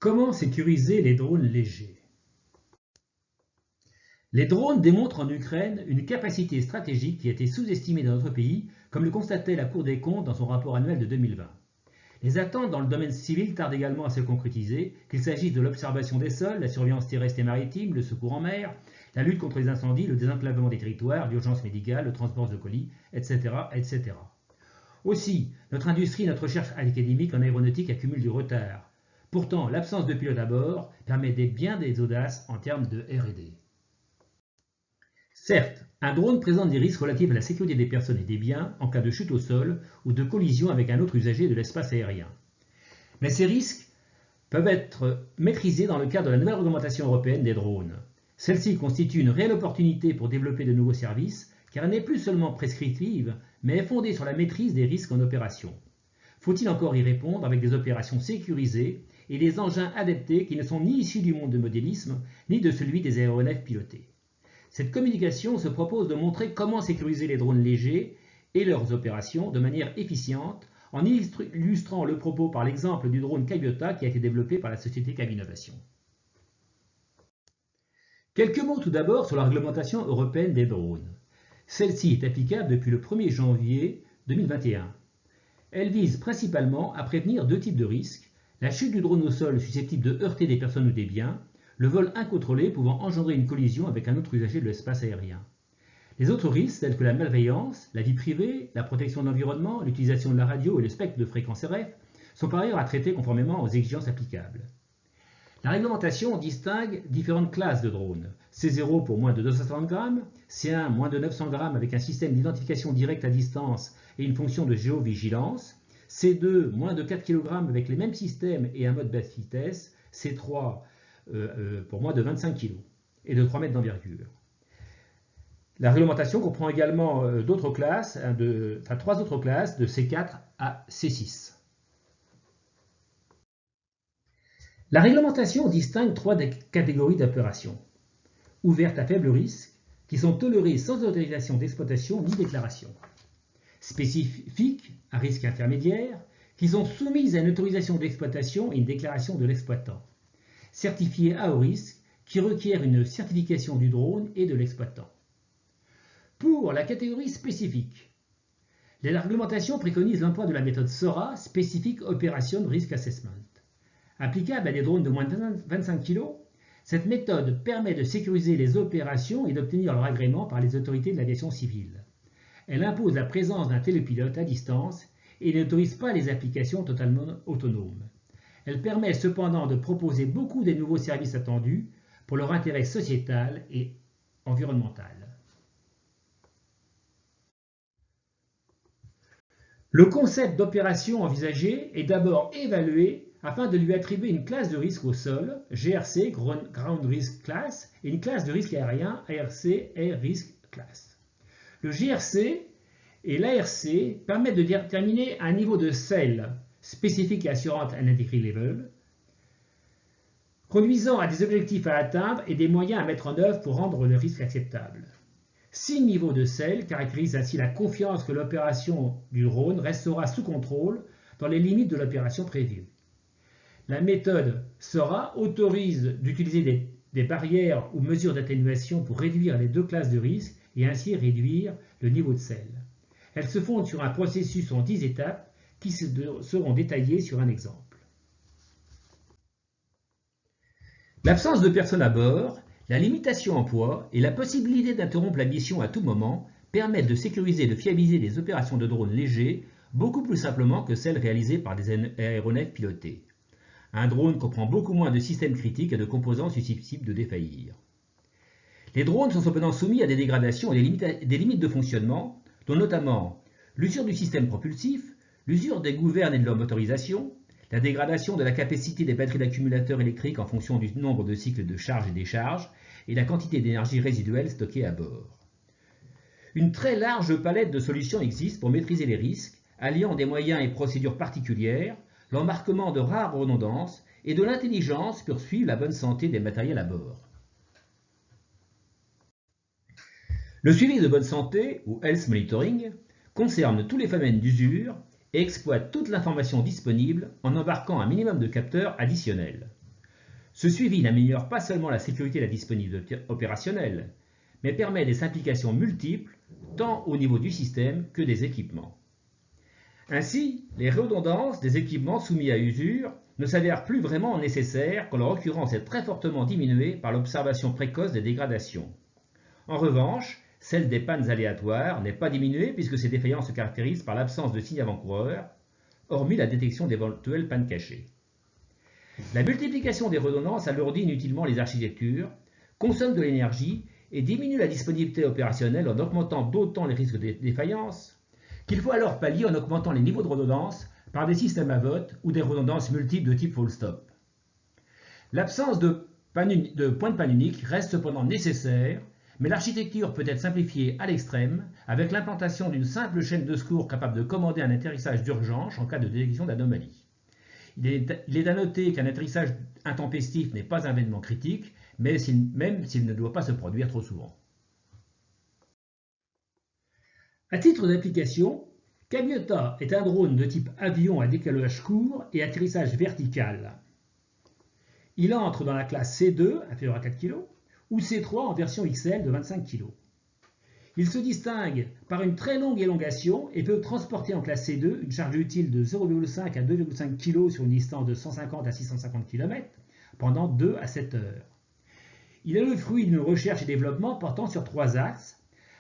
Comment sécuriser les drones légers? Les drones démontrent en Ukraine une capacité stratégique qui a été sous-estimée dans notre pays, comme le constatait la Cour des comptes dans son rapport annuel de 2020. Les attentes dans le domaine civil tardent également à se concrétiser, qu'il s'agisse de l'observation des sols, la surveillance terrestre et maritime, le secours en mer, la lutte contre les incendies, le désenclavement des territoires, l'urgence médicale, le transport de colis, etc., etc. Aussi, notre industrie et notre recherche académique en aéronautique accumulent du retard. Pourtant, l'absence de pilote à bord permet bien des audaces en termes de R&D. Certes, un drone présente des risques relatifs à la sécurité des personnes et des biens en cas de chute au sol ou de collision avec un autre usager de l'espace aérien. Mais ces risques peuvent être maîtrisés dans le cadre de la nouvelle réglementation européenne des drones. Celle-ci constitue une réelle opportunité pour développer de nouveaux services, car elle n'est plus seulement prescriptive, mais est fondée sur la maîtrise des risques en opération. Faut-il encore y répondre avec des opérations sécurisées et des engins adaptés qui ne sont ni issus du monde du modélisme, ni de celui des aéronefs pilotés. Cette communication se propose de montrer comment sécuriser les drones légers et leurs opérations de manière efficiente, en illustrant le propos par l'exemple du drone Cabiota qui a été développé par la société Cabinnovation. Quelques mots tout d'abord sur la réglementation européenne des drones. Celle-ci est applicable depuis le 1er janvier 2021. Elle vise principalement à prévenir deux types de risques: la chute du drone au sol susceptible de heurter des personnes ou des biens, le vol incontrôlé pouvant engendrer une collision avec un autre usager de l'espace aérien. Les autres risques, tels que la malveillance, la vie privée, la protection de l'environnement, l'utilisation de la radio et le spectre de fréquence RF, sont par ailleurs à traiter conformément aux exigences applicables. La réglementation distingue différentes classes de drones. C0 pour moins de 250 grammes, C1 moins de 900 grammes avec un système d'identification directe à distance et une fonction de géovigilance, C2 moins de 4 kg avec les mêmes systèmes et un mode basse vitesse, C3 pour moins de 25 kg et de 3 mètres d'envergure. La réglementation comprend également d'autres classes, trois autres classes de C4 à C6. La réglementation distingue trois catégories d'opérations. Ouvertes à faible risque, qui sont tolérées sans autorisation d'exploitation ni déclaration. Spécifiques, à risque intermédiaire, qui sont soumises à une autorisation d'exploitation et une déclaration de l'exploitant. Certifiées à haut risque, qui requièrent une certification du drone et de l'exploitant. Pour la catégorie spécifique, la réglementation préconise l'emploi de la méthode SORA, Specific Operation Risk Assessment. Applicable à des drones de moins de 25 kg, cette méthode permet de sécuriser les opérations et d'obtenir leur agrément par les autorités de l'aviation civile. Elle impose la présence d'un télépilote à distance et n'autorise pas les applications totalement autonomes. Elle permet cependant de proposer beaucoup des nouveaux services attendus pour leur intérêt sociétal et environnemental. Le concept d'opération envisagée est d'abord évalué afin de lui attribuer une classe de risque au sol, GRC, Ground Risk Class, et une classe de risque aérien, ARC, Air Risk Class. Le GRC et l'ARC permettent de déterminer un niveau de SEL, Specific Assurance and Integrity Level, conduisant à des objectifs à atteindre et des moyens à mettre en œuvre pour rendre le risque acceptable. 6 niveaux de SEL caractérisent ainsi la confiance que l'opération du drone restera sous contrôle dans les limites de l'opération prévue. La méthode SORA autorise d'utiliser des barrières ou mesures d'atténuation pour réduire les deux classes de risque et ainsi réduire le niveau de SEL. Elle se fonde sur un processus en 10 étapes qui seront détaillées sur un exemple. L'absence de personne à bord, la limitation en poids et la possibilité d'interrompre la mission à tout moment permettent de sécuriser et de fiabiliser les opérations de drones légers beaucoup plus simplement que celles réalisées par des aéronefs pilotés. Un drone comprend beaucoup moins de systèmes critiques et de composants susceptibles de défaillir. Les drones sont cependant soumis à des dégradations et des limites de fonctionnement, dont notamment l'usure du système propulsif, l'usure des gouvernes et de leur motorisation, la dégradation de la capacité des batteries d'accumulateurs électriques en fonction du nombre de cycles de charge et décharge, et la quantité d'énergie résiduelle stockée à bord. Une très large palette de solutions existe pour maîtriser les risques, alliant des moyens et procédures particulières, l'embarquement de rares redondances et de l'intelligence pour suivre la bonne santé des matériels à bord. Le suivi de bonne santé, ou Health Monitoring, concerne tous les phénomènes d'usure et exploite toute l'information disponible en embarquant un minimum de capteurs additionnels. Ce suivi n'améliore pas seulement la sécurité et la disponibilité opérationnelle, mais permet des simplifications multiples, tant au niveau du système que des équipements. Ainsi, les redondances des équipements soumis à usure ne s'avèrent plus vraiment nécessaires quand leur occurrence est très fortement diminuée par l'observation précoce des dégradations. En revanche, celle des pannes aléatoires n'est pas diminuée puisque ces défaillances se caractérisent par l'absence de signes avant-coureurs, hormis la détection d'éventuelles pannes cachées. La multiplication des redondances alourdit inutilement les architectures, consomme de l'énergie et diminue la disponibilité opérationnelle en augmentant d'autant les risques de défaillance qu'il faut alors pallier en augmentant les niveaux de redondance par des systèmes à vote ou des redondances multiples de type full stop. L'absence de point de panne unique reste cependant nécessaire, mais l'architecture peut être simplifiée à l'extrême avec l'implantation d'une simple chaîne de secours capable de commander un atterrissage d'urgence en cas de détection d'anomalie. Il est à noter qu'un atterrissage intempestif n'est pas un événement critique, même s'il ne doit pas se produire trop souvent. À titre d'application, Caviota est un drone de type avion à décollage court et atterrissage vertical. Il entre dans la classe C2, inférieure à 4 kg, ou C3 en version XL de 25 kg. Il se distingue par une très longue élongation et peut transporter en classe C2 une charge utile de 0,5 à 2,5 kg sur une distance de 150 à 650 km pendant 2 à 7 heures. Il est le fruit d'une recherche et développement portant sur 3 axes.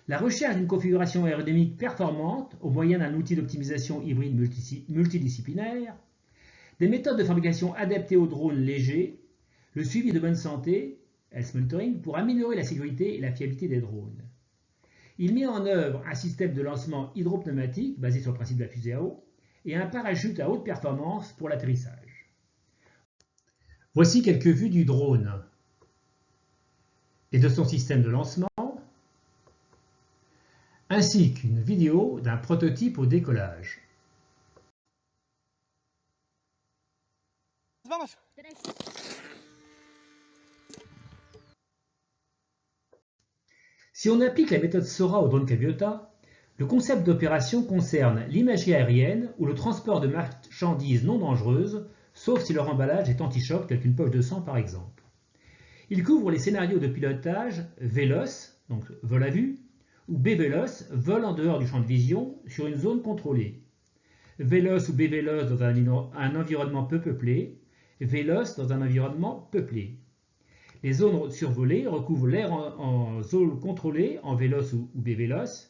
La recherche d'une configuration aérodynamique performante au moyen d'un outil d'optimisation hybride multidisciplinaire, des méthodes de fabrication adaptées aux drones légers, le suivi de bonne santé, health monitoring, pour améliorer la sécurité et la fiabilité des drones. Il met en œuvre un système de lancement hydropneumatique basé sur le principe de la fusée à eau et un parachute à haute performance pour l'atterrissage. Voici quelques vues du drone et de son système de lancement, ainsi qu'une vidéo d'un prototype au décollage. Si on applique la méthode SORA au drone Caviota, le concept d'opération concerne l'imagerie aérienne ou le transport de marchandises non dangereuses, sauf si leur emballage est anti-choc, tel qu'une poche de sang par exemple. Il couvre les scénarios de pilotage VELOS, donc vol à vue, ou BVELOS, vol en dehors du champ de vision, sur une zone contrôlée. VELOS ou BVELOS dans un environnement peu peuplé, VELOS dans un environnement peuplé. Les zones survolées recouvrent l'air en zone contrôlée en VELOS ou BVELOS,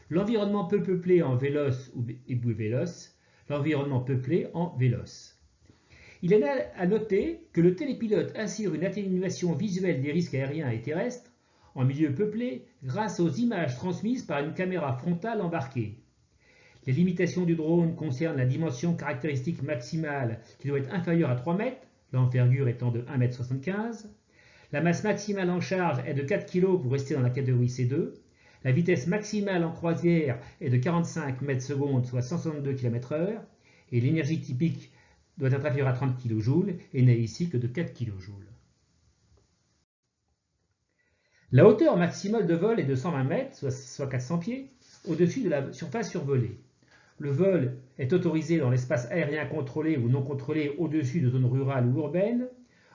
l'environnement peu peuplé en VELOS ou BVELOS, l'environnement peuplé en VELOS. Il est à noter que le télépilote assure une atténuation visuelle des risques aériens et terrestres en milieu peuplé grâce aux images transmises par une caméra frontale embarquée. Les limitations du drone concernent la dimension caractéristique maximale qui doit être inférieure à 3 mètres, l'envergure étant de 1,75 m. La masse maximale en charge est de 4 kg pour rester dans la catégorie C2. La vitesse maximale en croisière est de 45 mètres secondes, soit 162 km/h. Et l'énergie typique doit être inférieure à 30 kJ et n'est ici que de 4 kJ. La hauteur maximale de vol est de 120 mètres, soit 400 pieds, au-dessus de la surface survolée. Le vol est autorisé dans l'espace aérien contrôlé ou non contrôlé au-dessus de zones rurales ou urbaines.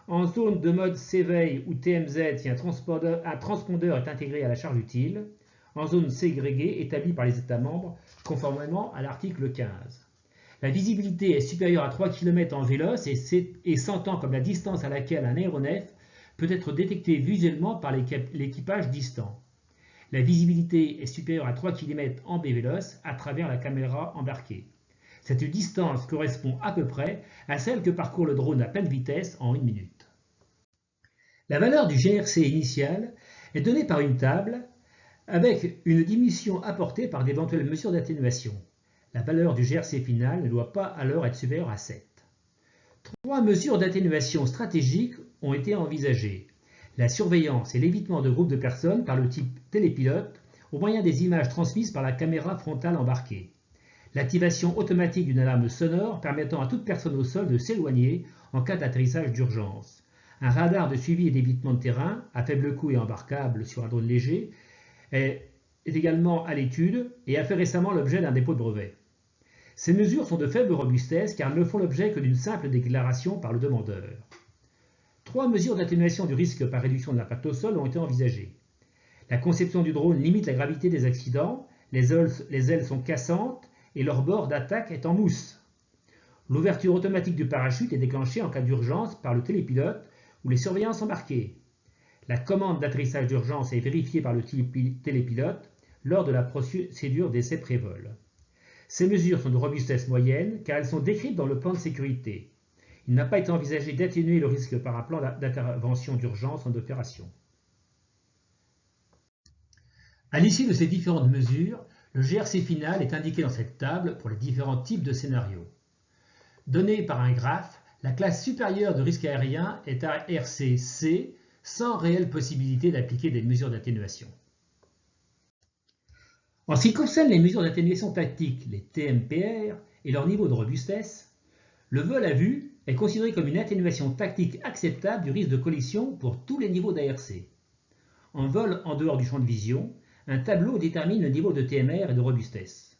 En zone de mode s'éveille ou TMZ, si un transpondeur est intégré à la charge utile. En zone ségrégée établie par les États membres, conformément à l'article 15. La visibilité est supérieure à 3 km en véloce et s'entend comme la distance à laquelle un aéronef peut être détecté visuellement par l'équipage distant. La visibilité est supérieure à 3 km en BVLOS à travers la caméra embarquée. Cette distance correspond à peu près à celle que parcourt le drone à pleine vitesse en 1 minute. La valeur du GRC initial est donnée par une table avec une diminution apportée par d'éventuelles mesures d'atténuation. La valeur du GRC final ne doit pas alors être supérieure à 7. 3 mesures d'atténuation stratégiques ont été envisagées. La surveillance et l'évitement de groupes de personnes par le type télépilote au moyen des images transmises par la caméra frontale embarquée. L'activation automatique d'une alarme sonore permettant à toute personne au sol de s'éloigner en cas d'atterrissage d'urgence. Un radar de suivi et d'évitement de terrain, à faible coût et embarquable sur un drone léger, est également à l'étude et a fait récemment l'objet d'un dépôt de brevet. Ces mesures sont de faible robustesse car elles ne font l'objet que d'une simple déclaration par le demandeur. 3 mesures d'atténuation du risque par réduction de l'impact au sol ont été envisagées. La conception du drone limite la gravité des accidents, les ailes sont cassantes et leur bord d'attaque est en mousse. L'ouverture automatique du parachute est déclenchée en cas d'urgence par le télépilote ou les surveillances embarquées. La commande d'atterrissage d'urgence est vérifiée par le télépilote lors de la procédure d'essai pré-vol. Ces mesures sont de robustesse moyenne car elles sont décrites dans le plan de sécurité. Il n'a pas été envisagé d'atténuer le risque par un plan d'intervention d'urgence en opération. À l'issue de ces différentes mesures, le GRC final est indiqué dans cette table pour les différents types de scénarios. Donné par un graphe, la classe supérieure de risque aérien est à RCC sans réelle possibilité d'appliquer des mesures d'atténuation. En ce qui concerne les mesures d'atténuation tactique, les TMPR, et leur niveau de robustesse, le vol à vue est considéré comme une atténuation tactique acceptable du risque de collision pour tous les niveaux d'ARC. En vol en dehors du champ de vision, un tableau détermine le niveau de TMR et de robustesse.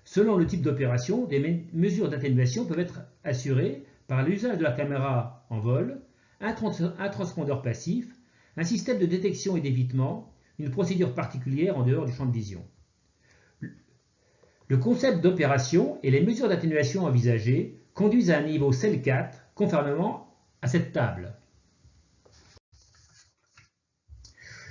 Selon le type d'opération, des mesures d'atténuation peuvent être assurées par l'usage de la caméra en vol, un transpondeur passif, un système de détection et d'évitement, une procédure particulière en dehors du champ de vision. Le concept d'opération et les mesures d'atténuation envisagées conduisent à un niveau CEL 4 conformément à cette table.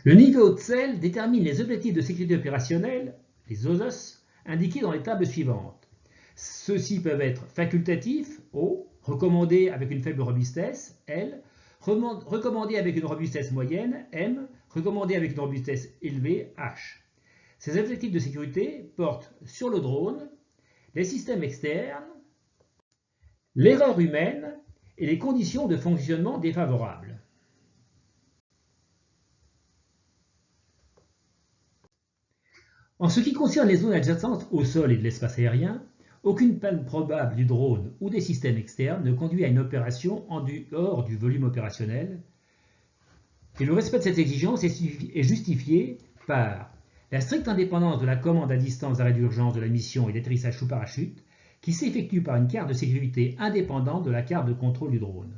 Le niveau de CEL détermine les objectifs de sécurité opérationnelle, les OSOS, indiqués dans les tables suivantes. Ceux-ci peuvent être facultatifs, O, recommandés avec une faible robustesse, L, recommandés avec une robustesse moyenne, M, recommandés avec une robustesse élevée, H. Ces objectifs de sécurité portent sur le drone, les systèmes externes, l'erreur humaine et les conditions de fonctionnement défavorables. En ce qui concerne les zones adjacentes au sol et de l'espace aérien, aucune panne probable du drone ou des systèmes externes ne conduit à une opération en dehors du volume opérationnel, et le respect de cette exigence est justifié par la stricte indépendance de la commande à distance d'arrêt d'urgence de la mission et d'atterrissage sous parachute, qui s'effectue par une carte de sécurité indépendante de la carte de contrôle du drone.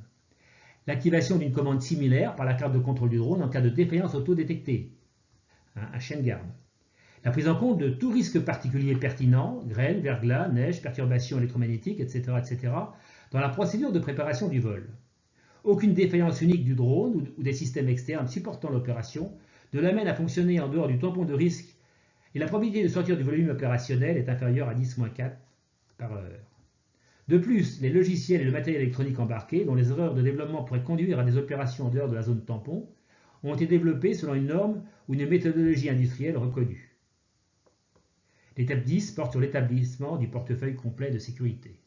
L'activation d'une commande similaire par la carte de contrôle du drone en cas de défaillance auto-détectée, un chien de garde. La prise en compte de tout risque particulier pertinent, grêle, verglas, neige, perturbations électromagnétiques, etc., dans la procédure de préparation du vol. Aucune défaillance unique du drone ou des systèmes externes supportant l'opération ne l'amène à fonctionner en dehors du tampon de risque et la probabilité de sortir du volume opérationnel est inférieure à 10-4 par heure. De plus, les logiciels et le matériel électronique embarqué, dont les erreurs de développement pourraient conduire à des opérations en dehors de la zone tampon, ont été développés selon une norme ou une méthodologie industrielle reconnue. L'étape 10 porte sur l'établissement du portefeuille complet de sécurité.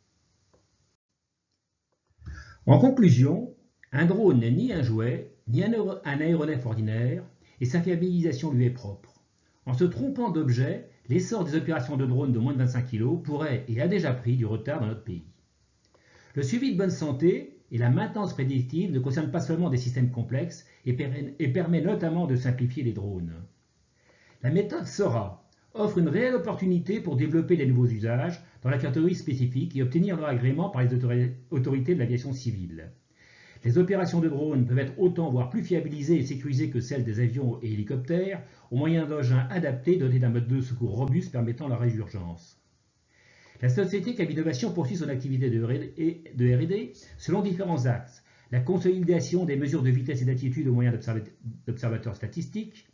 En conclusion, un drone n'est ni un jouet, ni un aéronef ordinaire, et sa fiabilisation lui est propre. En se trompant d'objet, l'essor des opérations de drones de moins de 25 kg pourrait et a déjà pris du retard dans notre pays. Le suivi de bonne santé et la maintenance prédictive ne concernent pas seulement des systèmes complexes et permet notamment de simplifier les drones. La méthode SORA offre une réelle opportunité pour développer les nouveaux usages dans la catégorie spécifique et obtenir leur agrément par les autorités de l'aviation civile. Les opérations de drones peuvent être autant voire plus fiabilisées et sécurisées que celles des avions et hélicoptères au moyen d'engins adaptés dotés d'un mode de secours robuste permettant l'arrêt d'urgence. La société Cab Innovation poursuit son activité de R&D selon différents axes. La consolidation des mesures de vitesse et d'attitude au moyen d'observateurs statistiques,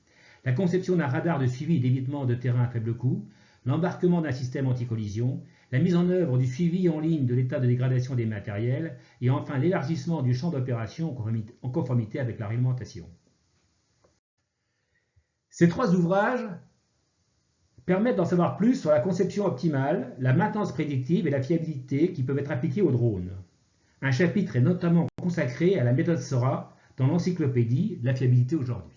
la conception d'un radar de suivi et d'évitement de terrain à faible coût, l'embarquement d'un système anti-collision, la mise en œuvre du suivi en ligne de l'état de dégradation des matériels et enfin l'élargissement du champ d'opération en conformité avec la réglementation. Ces 3 ouvrages permettent d'en savoir plus sur la conception optimale, la maintenance prédictive et la fiabilité qui peuvent être appliquées aux drones. Un chapitre est notamment consacré à la méthode SORA dans l'encyclopédie La fiabilité aujourd'hui.